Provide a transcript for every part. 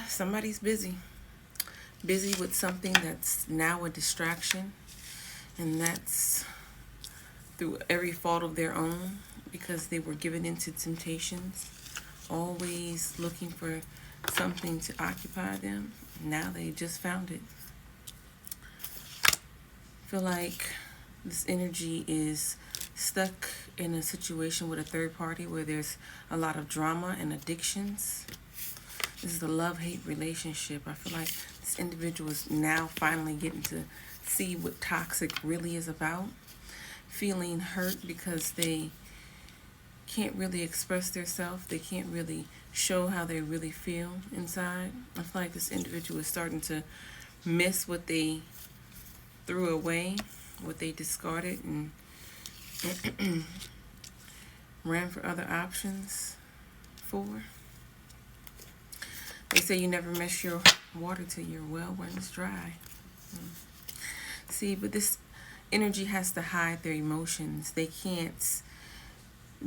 Somebody's busy. Busy with something that's now a distraction, and that's through every fault of their own because they were given into temptations, always looking for something to occupy them. Now they just found it. I feel like this energy is stuck in a situation with a third party where there's a lot of drama and addictions. This is a love-hate relationship. I feel like this individual is now finally getting to see what toxic really is about. Feeling hurt because they can't really express themselves. They can't really show how they really feel inside. I feel like this individual is starting to miss what they threw away, what they discarded, and ran for other options for. They say you never mess your water till your well runs dry. See, but this energy has to hide their emotions. They can't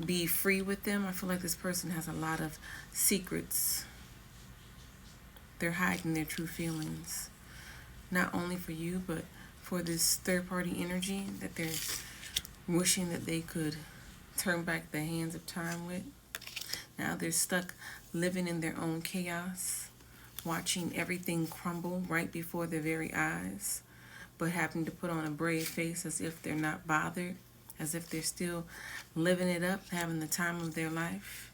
be free with them. I feel like this person has a lot of secrets. They're hiding their true feelings, not only for you, but for this third-party energy that they're wishing that they could turn back the hands of time with. Now they're stuck living in their own chaos, watching everything crumble right before their very eyes, but having to put on a brave face as if they're not bothered, as if they're still living it up, having the time of their life.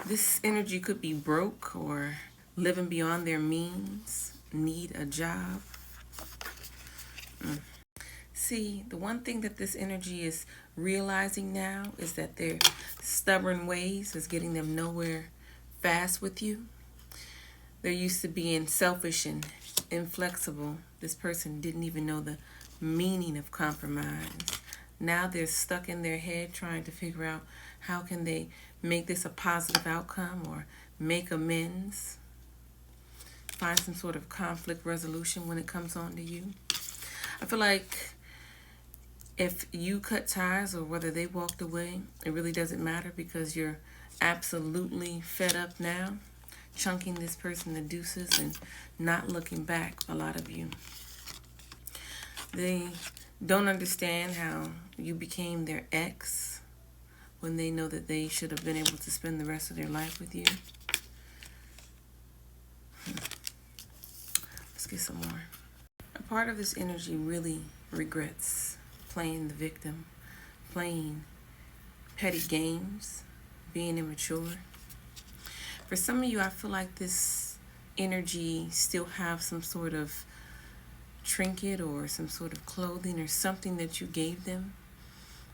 This energy could be broke or living beyond their means, need a job. See, the one thing that this energy is realizing now is that their stubborn ways is getting them nowhere fast with you. They're used to being selfish and inflexible. This person didn't even know the meaning of compromise. Now they're stuck in their head trying to figure out how can they make this a positive outcome or make amends, find some sort of conflict resolution when it comes on to you. I feel like if you cut ties or whether they walked away, it really doesn't matter because you're absolutely fed up now, chunking this person to deuces and not looking back, a lot of you. They don't understand how you became their ex when they know that they should have been able to spend the rest of their life with you. Let's get some more. A part of this energy really regrets playing the victim, playing petty games, being immature. For some of you, I feel like this energy still have some sort of trinket or some sort of clothing or something that you gave them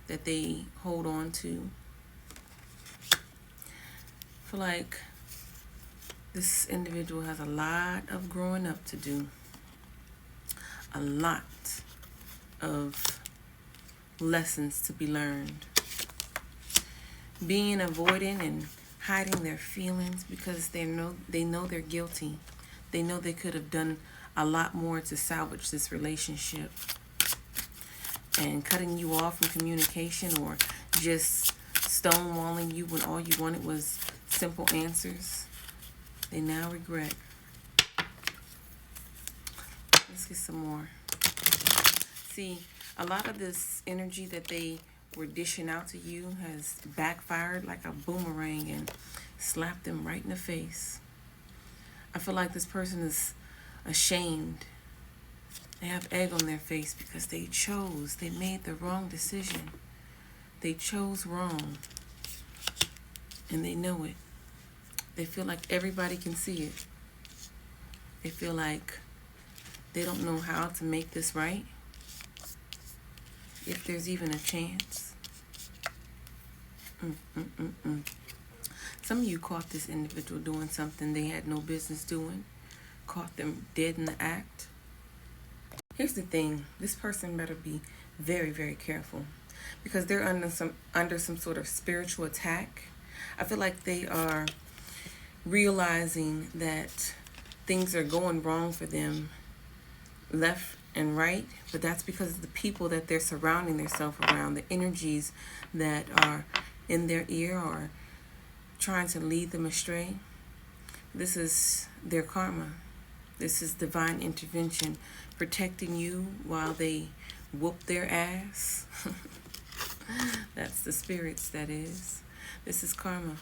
that they hold on to. I feel like this individual has a lot of growing up to do. A lot of lessons to be learned. Being avoidant and hiding their feelings because they know they're guilty. They know they could have done a lot more to salvage this relationship. And cutting you off from communication or just stonewalling you when all you wanted was simple answers. They now regret. Let's get some more. See, a lot of this energy that they were dishing out to you has backfired like a boomerang and slapped them right in the face. I feel like this person is ashamed. They have egg on their face because they made the wrong decision. They chose wrong. And they know it. They feel like everybody can see it. They feel like they don't know how to make this right, if there's even a chance. Some of you caught this individual doing something they had no business doing. Caught them dead in the act. Here's the thing. This person better be very, very careful because they're under some sort of spiritual attack. I feel like they are realizing that things are going wrong for them left and right, but that's because of the people that they're surrounding themselves around, the energies that are in their ear are trying to lead them astray. This is their karma. This is divine intervention protecting you while they whoop their ass. That's the spirits, that is. This is karma.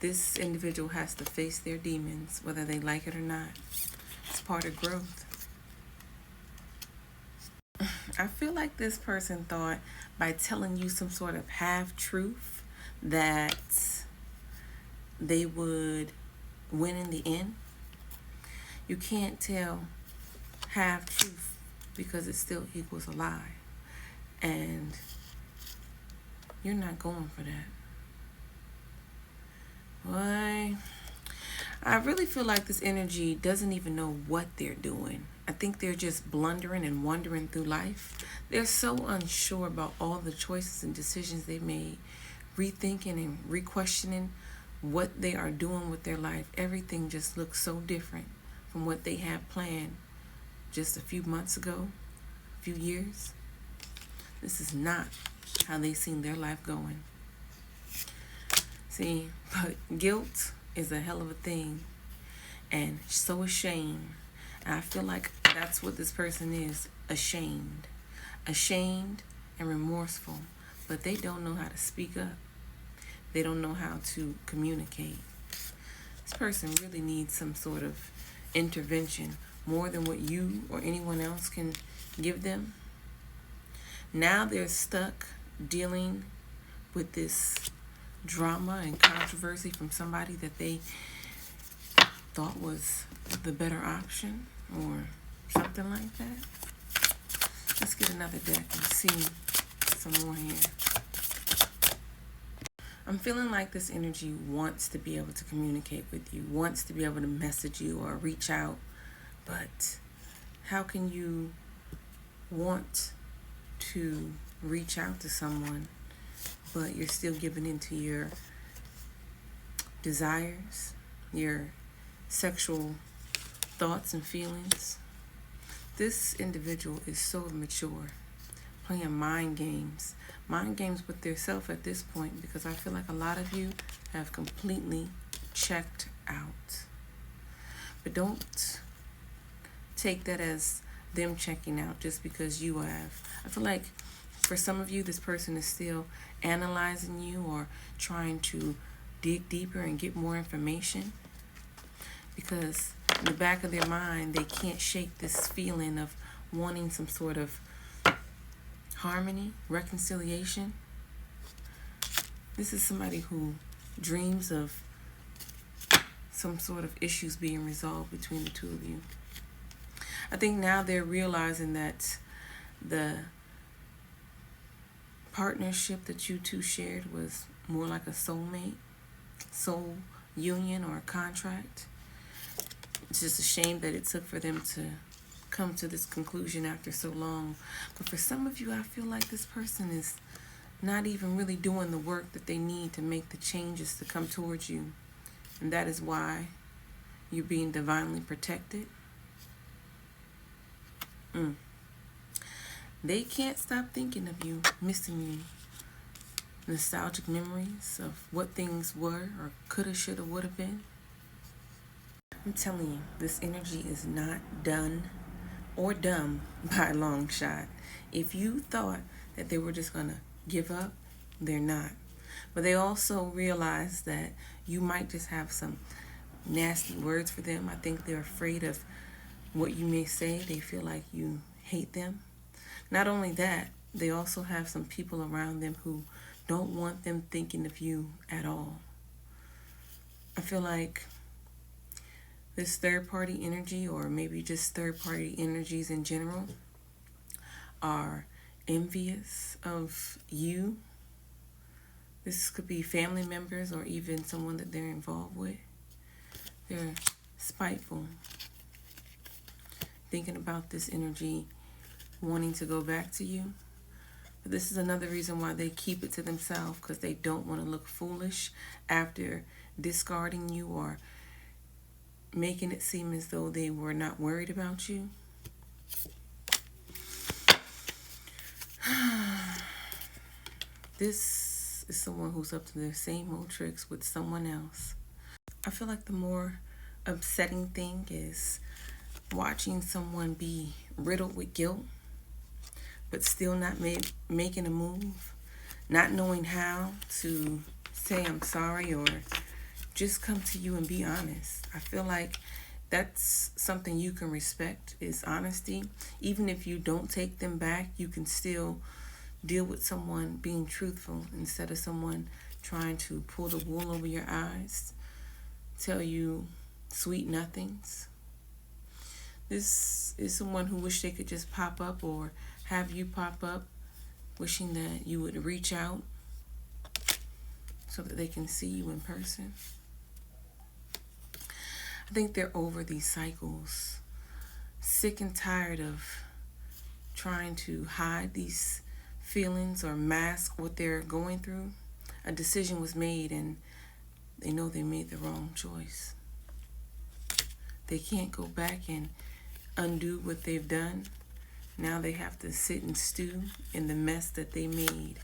This individual has to face their demons, whether they like it or not. It's part of growth. I feel like this person thought by telling you some sort of half-truth that they would win in the end. You can't tell half-truth because it still equals a lie. And you're not going for that. Why? I really feel like this energy doesn't even know what they're doing. I think they're just blundering and wandering through life. They're so unsure about all the choices and decisions they made, rethinking and re-questioning what they are doing with their life. Everything just looks so different from what they had planned just a few months ago, a few years. This is not how they seen their life going. See, but guilt is a hell of a thing, and so ashamed. And I feel like that's what this person is, ashamed. Ashamed and remorseful, but they don't know how to speak up. They don't know how to communicate. This person really needs some sort of intervention, more than what you or anyone else can give them. Now they're stuck dealing with this drama and controversy from somebody that they thought was the better option or something like that. Let's get another deck and see some more here. I'm feeling like this energy wants to be able to communicate with you, wants to be able to message you or reach out, but how can you want to reach out to someone but you're still giving into your desires, your sexual thoughts and feelings? This individual is so immature, playing mind games with themselves at this point, because I feel like a lot of you have completely checked out. But don't take that as them checking out just because you have. I feel like for some of you, this person is still analyzing you or trying to dig deeper and get more information, because in the back of their mind, they can't shake this feeling of wanting some sort of harmony, reconciliation. This is somebody who dreams of some sort of issues being resolved between the two of you. I think now they're realizing that the partnership that you two shared was more like a soulmate, soul union, or a contract. It's just a shame that it took for them to come to this conclusion after so long. But for some of you, I feel like this person is not even really doing the work that they need to make the changes to come towards you. And that is why you're being divinely protected. They can't stop thinking of you, missing you. Nostalgic memories of what things were or coulda, shoulda, woulda been. I'm telling you, this energy is not done or dumb by a long shot. If you thought that they were just going to give up, they're not. But they also realize that you might just have some nasty words for them. I think they're afraid of what you may say. They feel like you hate them. Not only that, they also have some people around them who don't want them thinking of you at all. I feel like this third-party energy, or maybe just third-party energies in general, are envious of you. This could be family members or even someone that they're involved with. They're spiteful, thinking about this energy, wanting to go back to you. But this is another reason why they keep it to themselves, because they don't want to look foolish after discarding you or making it seem as though they were not worried about you. This is someone who's up to their same old tricks with someone else. I feel like the more upsetting thing is watching someone be riddled with guilt, but still not making a move, not knowing how to say I'm sorry or just come to you and be honest. I feel like that's something you can respect is honesty. Even if you don't take them back, you can still deal with someone being truthful instead of someone trying to pull the wool over your eyes, tell you sweet nothings. This is someone who wish they could just pop up or have you pop up, wishing that you would reach out so that they can see you in person. I think they're over these cycles, sick and tired of trying to hide these feelings or mask what they're going through. A decision was made and they know they made the wrong choice. They can't go back and undo what they've done. Now they have to sit and stew in the mess that they made.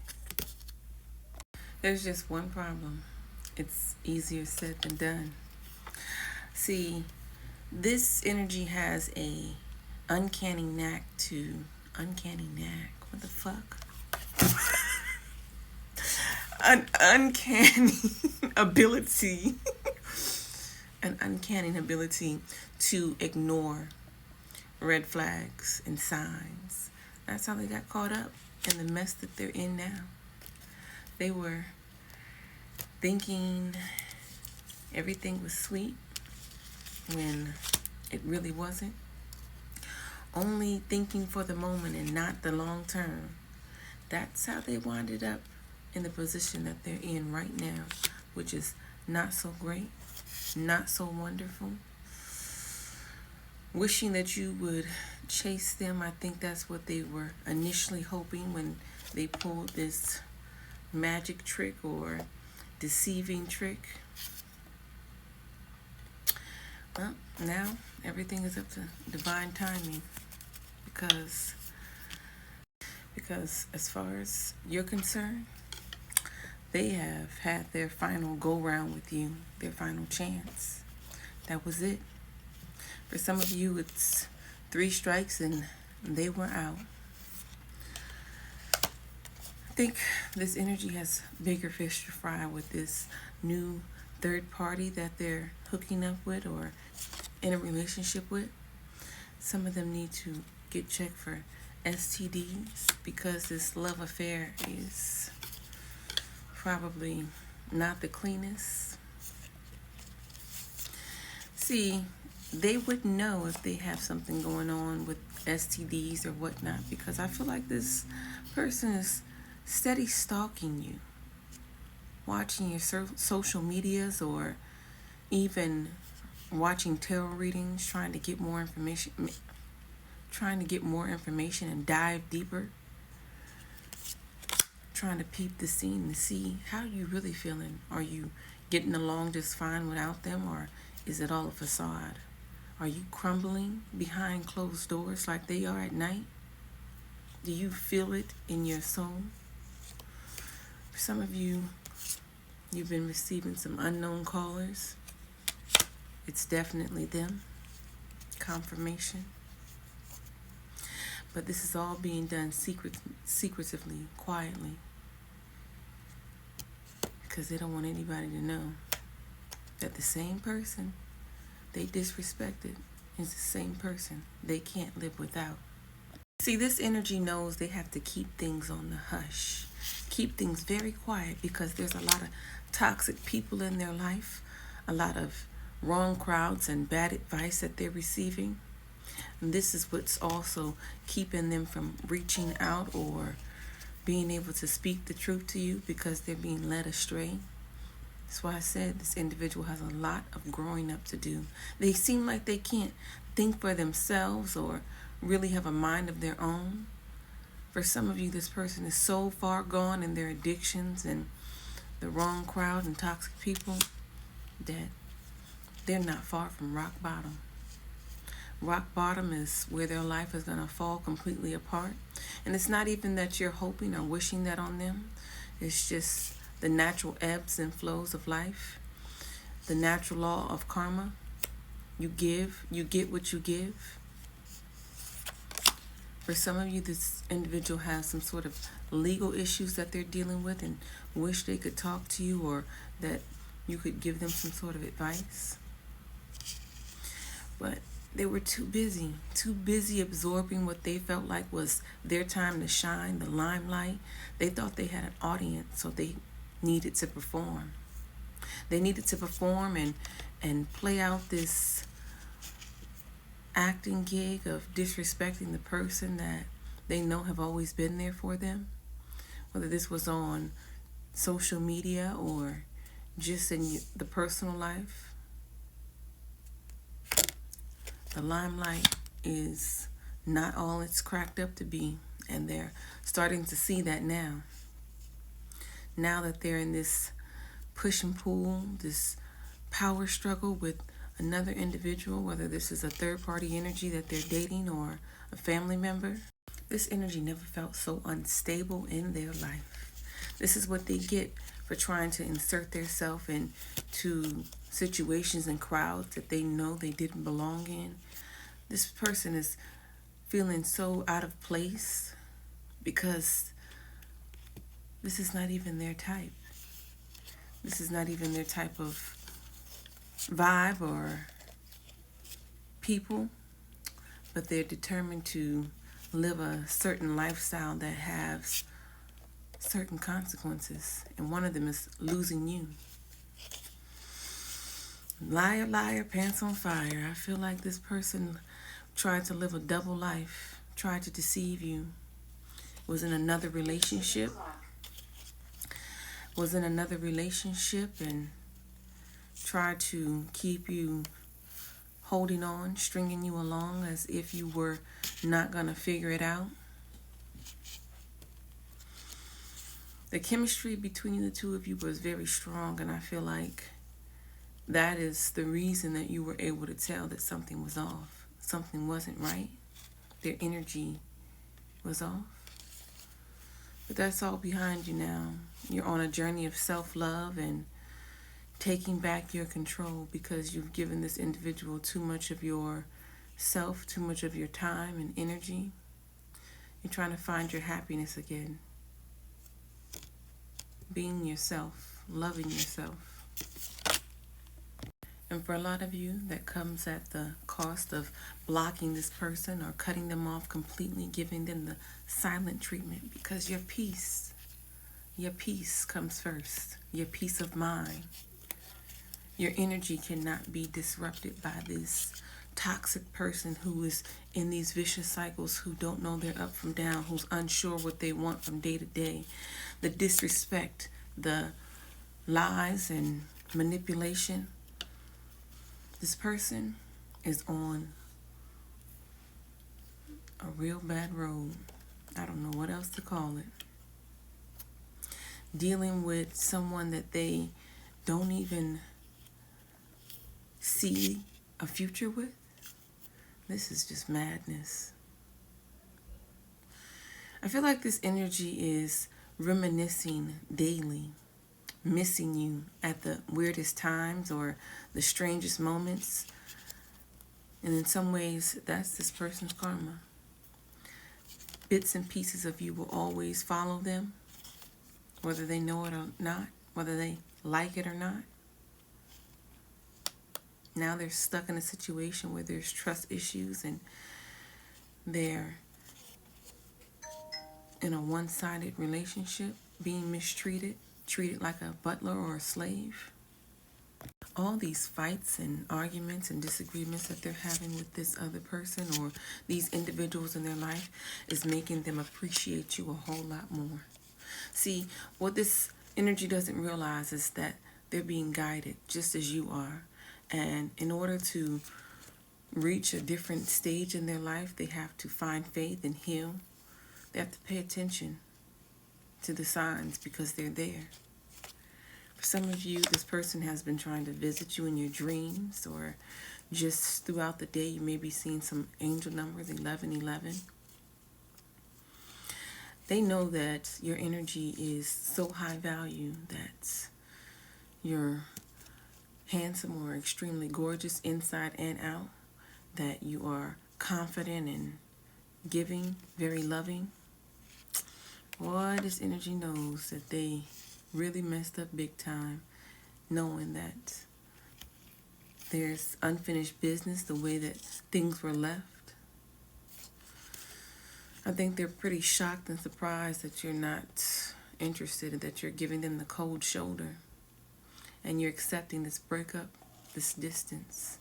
There's just one problem. It's easier said than done. See, this energy has a uncanny knack. What the fuck? An uncanny ability. An uncanny ability to ignore red flags and signs. That's how they got caught up in the mess that they're in now. They were thinking everything was sweet when it really wasn't. Only thinking for the moment and not the long term. That's how they winded up in the position that they're in right now, which is not so great, not so wonderful. Wishing that you would chase them. I think that's what they were initially hoping when they pulled this magic trick or deceiving trick. Well, now everything is up to divine timing because as far as you're concerned, they have had their final go round with you, their final chance. That was it. For some of you, it's 3 strikes and they were out. I think this energy has bigger fish to fry with this new third party that they're hooking up with or in a relationship with. Some of them need to get checked for STDs because this love affair is probably not the cleanest. See, they wouldn't know if they have something going on with STDs or whatnot because I feel like this person is steady stalking you, watching your social medias or even watching tarot readings, trying to get more information and dive deeper, trying to peep the scene and see how you really feeling. Are you getting along just fine without them, or is it all a facade? Are you crumbling behind closed doors like they are at night? Do you feel it in your soul? For some of you, you've been receiving some unknown callers. It's definitely them. Confirmation. But this is all being done secretively, quietly. Because they don't want anybody to know that the same person they disrespected is the same person they can't live without. See, this energy knows they have to keep things on the hush. Keep things very quiet because there's a lot of toxic people in their life, a lot of wrong crowds and bad advice that they're receiving. And this is what's also keeping them from reaching out or being able to speak the truth to you because they're being led astray. That's why I said this individual has a lot of growing up to do. They seem like they can't think for themselves or really have a mind of their own. For some of you, this person is so far gone in their addictions and the wrong crowd and toxic people that they're not far from rock bottom. Rock bottom is where their life is going to fall completely apart. And it's not even that you're hoping or wishing that on them. It's just the natural ebbs and flows of life, the natural law of karma. You give, you get what you give. For some of you, this individual has some sort of legal issues that they're dealing with and wish they could talk to you, or that you could give them some sort of advice. But they were too busy absorbing what they felt like was their time to shine, the limelight. They thought they had an audience, so they needed to perform. They needed to perform and play out this acting gig of disrespecting the person that they know have always been there for them, whether this was on social media or just in the personal life. The limelight is not all it's cracked up to be, and they're starting to see that now. Now that they're in this push and pull, this power struggle with another individual, whether this is a third-party energy that they're dating or a family member. This energy never felt so unstable in their life. This is what they get for trying to insert themselves into situations and crowds that they know they didn't belong in. This person is feeling so out of place because this is not even their type. This is not even their type of vibe or people, but they're determined to live a certain lifestyle that has certain consequences, and one of them is losing you. Liar, liar, pants on fire. I feel like this person tried to live a double life, tried to deceive you, was in another relationship, and tried to keep you holding on, stringing you along as if you were not going to figure it out. The chemistry between the two of you was very strong, and I feel like that is the reason that you were able to tell that something was off. Something wasn't right. Their energy was off. But that's all behind you now. You're on a journey of self-love and taking back your control because you've given this individual too much of your self, too much of your time and energy. You're trying to find your happiness again. Being yourself, loving yourself. And for a lot of you, that comes at the cost of blocking this person or cutting them off completely, giving them the silent treatment, because your peace comes first. Your peace of mind. Your energy cannot be disrupted by this toxic person who is in these vicious cycles, who don't know their up from down, who's unsure what they want from day to day. The disrespect, the lies and manipulation. This person is on a real bad road. I don't know what else to call it. Dealing with someone that they don't even see a future with. This is just madness. I feel like this energy is reminiscing daily, missing you at the weirdest times or the strangest moments. And in some ways, that's this person's karma. Bits and pieces of you will always follow them, whether they know it or not, whether they like it or not. Now they're stuck in a situation where there's trust issues and they're in a one-sided relationship, being mistreated, treated like a butler or a slave. All these fights and arguments and disagreements that they're having with this other person or these individuals in their life is making them appreciate you a whole lot more. See, what this energy doesn't realize is that they're being guided just as you are. And in order to reach a different stage in their life, they have to find faith and heal. They have to pay attention to the signs because they're there. For some of you, this person has been trying to visit you in your dreams, or just throughout the day, you may be seeing some angel numbers, 1111. They know that your energy is so high value that you're handsome or extremely gorgeous inside and out, that you are confident and giving, very loving. Boy, this energy knows that they really messed up big time, knowing that there's unfinished business the way that things were left. I think they're pretty shocked and surprised that you're not interested and that you're giving them the cold shoulder and you're accepting this breakup, this distance.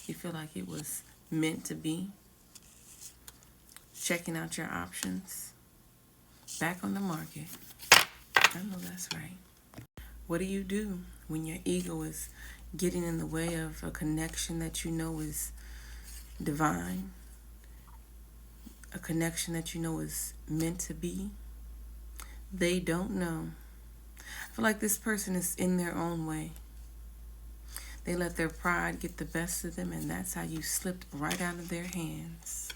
You feel like it was meant to be. Checking out your options. Back on the market. I know that's right. What do you do when your ego is getting in the way of a connection that you know is divine? A connection that you know is meant to be? They don't know. I feel like this person is in their own way. They let their pride get the best of them, and that's how you slipped right out of their hands.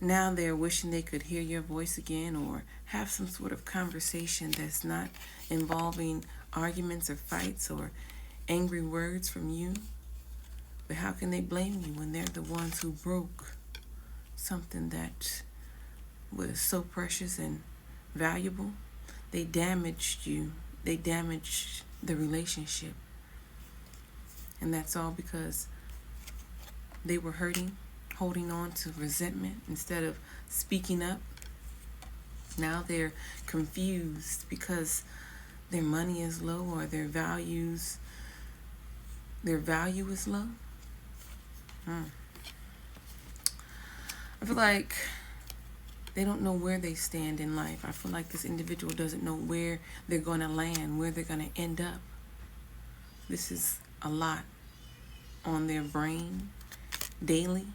Now they're wishing they could hear your voice again or have some sort of conversation that's not involving arguments or fights or angry words from you. But how can they blame you when they're the ones who broke something that was so precious and valuable? They damaged you. They damaged the relationship. And that's all because they were hurting, holding on to resentment instead of speaking up. Now they're confused because their money is low or their value is low. I feel like they don't know where they stand in life. I feel like this individual doesn't know where they're going to land, where they're going to end up. This is a lot on their brain daily.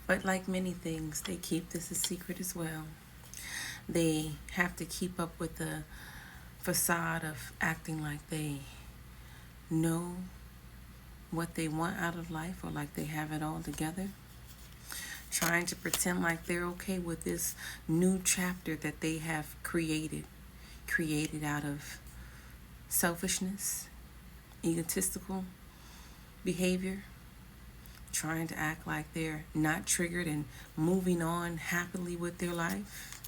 But like many things, they keep this a secret as well. They have to keep up with the facade of acting like they know what they want out of life or like they have it all together. Trying to pretend like they're okay with this new chapter that they have created out of selfishness, egotistical behavior, trying to act like they're not triggered and moving on happily with their life.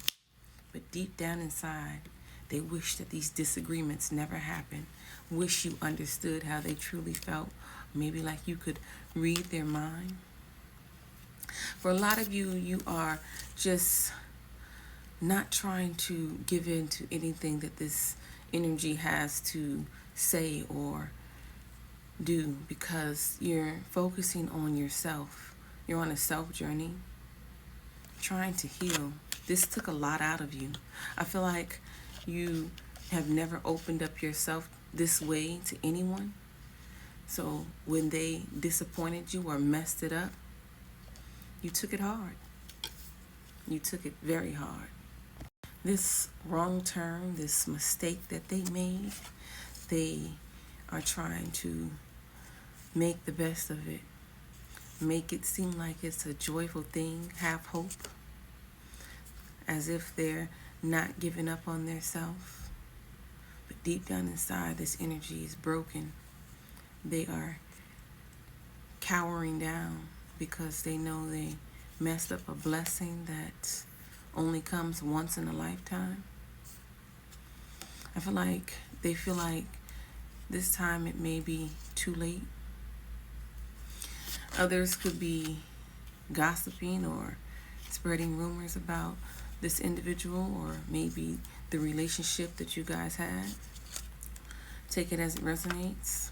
But deep down inside, they wish that these disagreements never happened. Wish you understood how they truly felt. Maybe like you could read their mind. For a lot of you, you are just not trying to give in to anything that this energy has to say or do because you're focusing on yourself. You're on a self journey, trying to heal. This took a lot out of you. I feel like you have never opened up yourself this way to anyone. So when they disappointed you or messed it up, you took it hard. You took it very hard. This wrong turn, this mistake that they made, they are trying to make the best of it. Make it seem like it's a joyful thing, have hope, as if they're not giving up on themselves. But deep down inside, this energy is broken. They are cowering down because they know they messed up a blessing that only comes once in a lifetime. I feel like they feel like this time it may be too late. Others could be gossiping or spreading rumors about this individual or maybe the relationship that you guys had. Take it as it resonates.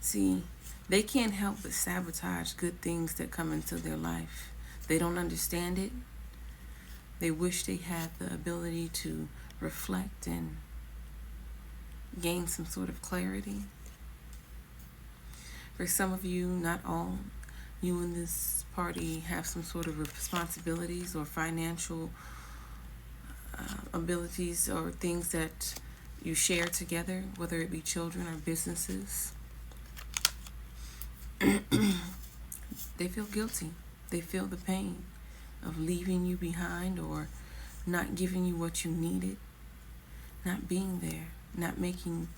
See, they can't help but sabotage good things that come into their life. They don't understand it. They wish they had the ability to reflect and gain some sort of clarity. For some of you, not all, you in this party have some sort of responsibilities or financial abilities or things that you share together, whether it be children or businesses. They feel guilty. They feel the pain. of leaving you behind or not giving you what you needed, not being there, not making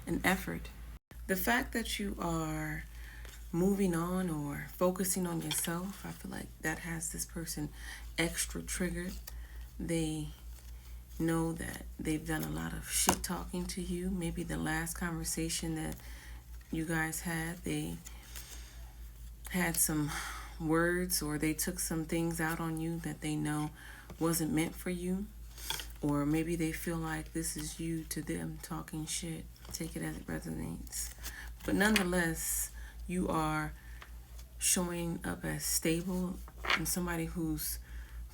an effort. The fact that you are moving on or focusing on yourself, I feel like that has this person extra triggered. They know that they've done a lot of shit talking to you. Maybe the last conversation that you guys had, they had some words or they took some things out on you that they know wasn't meant for you. Or maybe they feel like this is you to them talking shit. Take it as it resonates. But nonetheless, you are showing up as stable and somebody who's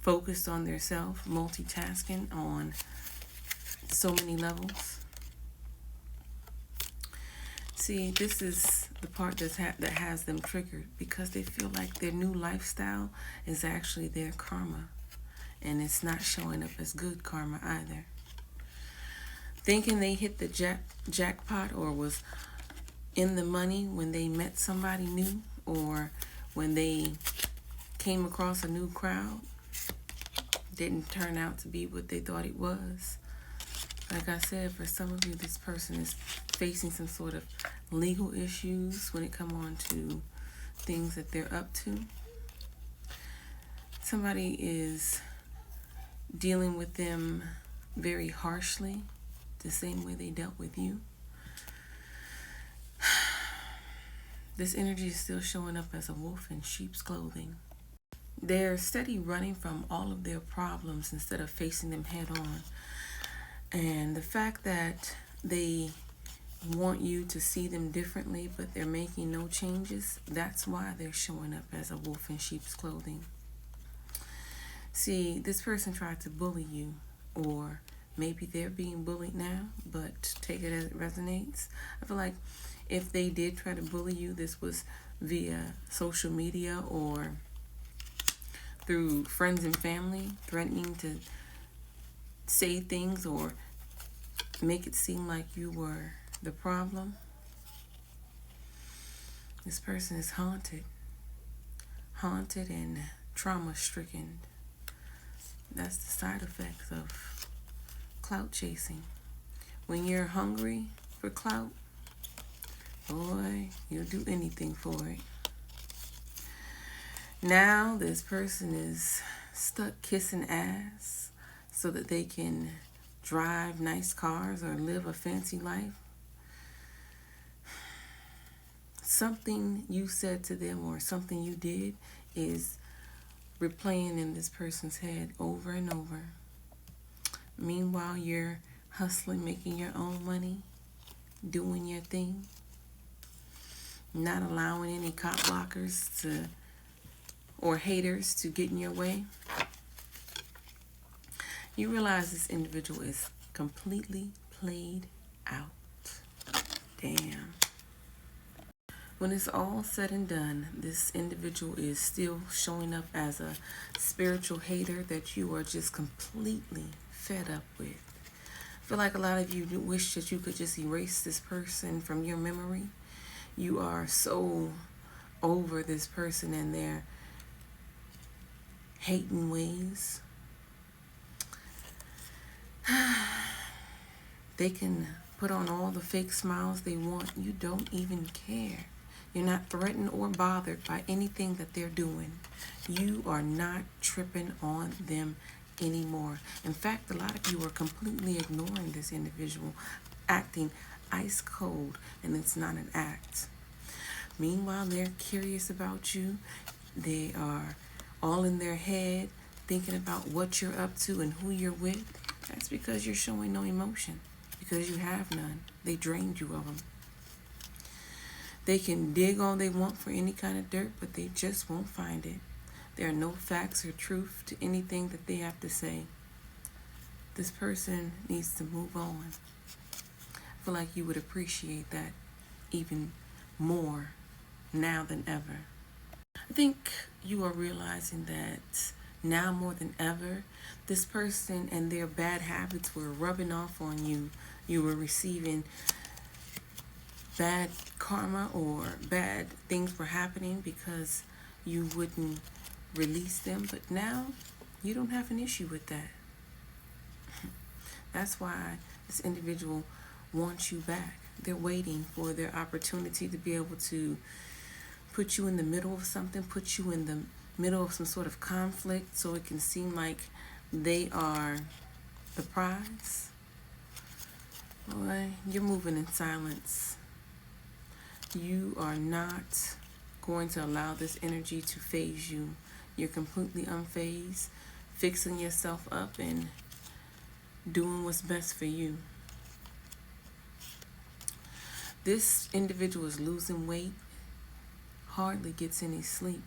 focused on their self, multitasking on so many levels. See, this is the part that has them triggered because they feel like their new lifestyle is actually their karma. And it's not showing up as good karma either. Thinking they hit the jackpot or was in the money when they met somebody new or when they came across a new crowd didn't turn out to be what they thought it was. Like I said, for some of you, this person is facing some sort of legal issues when it comes on to things that they're up to. Somebody is dealing with them very harshly, the same way they dealt with you. This energy is still showing up as a wolf in sheep's clothing. They're steady running from all of their problems instead of facing them head on. And the fact that they want you to see them differently, but they're making no changes, that's why they're showing up as a wolf in sheep's clothing. See, this person tried to bully you, or maybe they're being bullied now, but take it as it resonates. I feel like if they did try to bully you, this was via social media or through friends and family, threatening to say things or make it seem like you were the problem. This person is haunted and trauma-stricken. That's the side effects of clout chasing. When you're hungry for clout, boy, you'll do anything for it. Now this person is stuck kissing ass so that they can drive nice cars or live a fancy life. Something you said to them or something you did is replaying in this person's head over and over. Meanwhile, you're hustling, making your own money, doing your thing, not allowing any cop blockers or haters to get in your way. You realize this individual is completely played out. Damn. When it's all said and done, this individual is still showing up as a spiritual hater that you are just completely fed up with. I feel like a lot of you wish that you could just erase this person from your memory. You are so over this person and their hating ways. They can put on all the fake smiles they want. You don't even care. You're not threatened or bothered by anything that they're doing. You are not tripping on them anymore. In fact, a lot of you are completely ignoring this individual, acting ice cold, and it's not an act. Meanwhile, they're curious about you. They are all in their head, thinking about what you're up to and who you're with. That's because you're showing no emotion, because you have none. They drained you of them. They can dig all they want for any kind of dirt, but they just won't find it. There are no facts or truth to anything that they have to say. This person needs to move on. I feel like you would appreciate that even more now than ever. I think you are realizing that now more than ever, this person and their bad habits were rubbing off on you. You were receiving bad karma or bad things were happening because you wouldn't release them, but now you don't have an issue with that. That's why this individual wants you back. They're waiting for their opportunity to be able to put you in the middle of something, put you in the middle of some sort of conflict so it can seem like they are the prize. Boy, you're moving in silence. You are not going to allow this energy to phase you. You're completely unfazed, fixing yourself up and doing what's best for you. This individual is losing weight, hardly gets any sleep.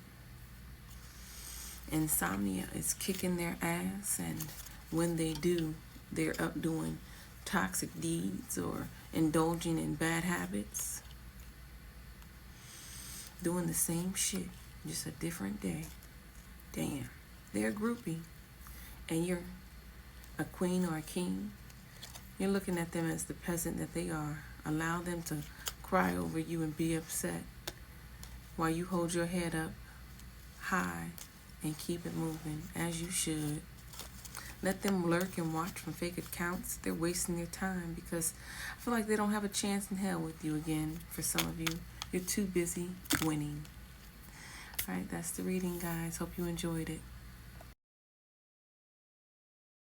Insomnia is kicking their ass, and when they do, they're up doing toxic deeds or indulging in bad habits. Doing the same shit, just a different day. Damn, they're a groupie, and you're a queen or a king. You're looking at them as the peasant that they are. Allow them to cry over you and be upset while you hold your head up high and keep it moving as you should. Let them lurk and watch from fake accounts. They're wasting their time because I feel like they don't have a chance in hell with you again. For some of you, you're too busy winning. All right, that's the reading, guys. Hope you enjoyed it.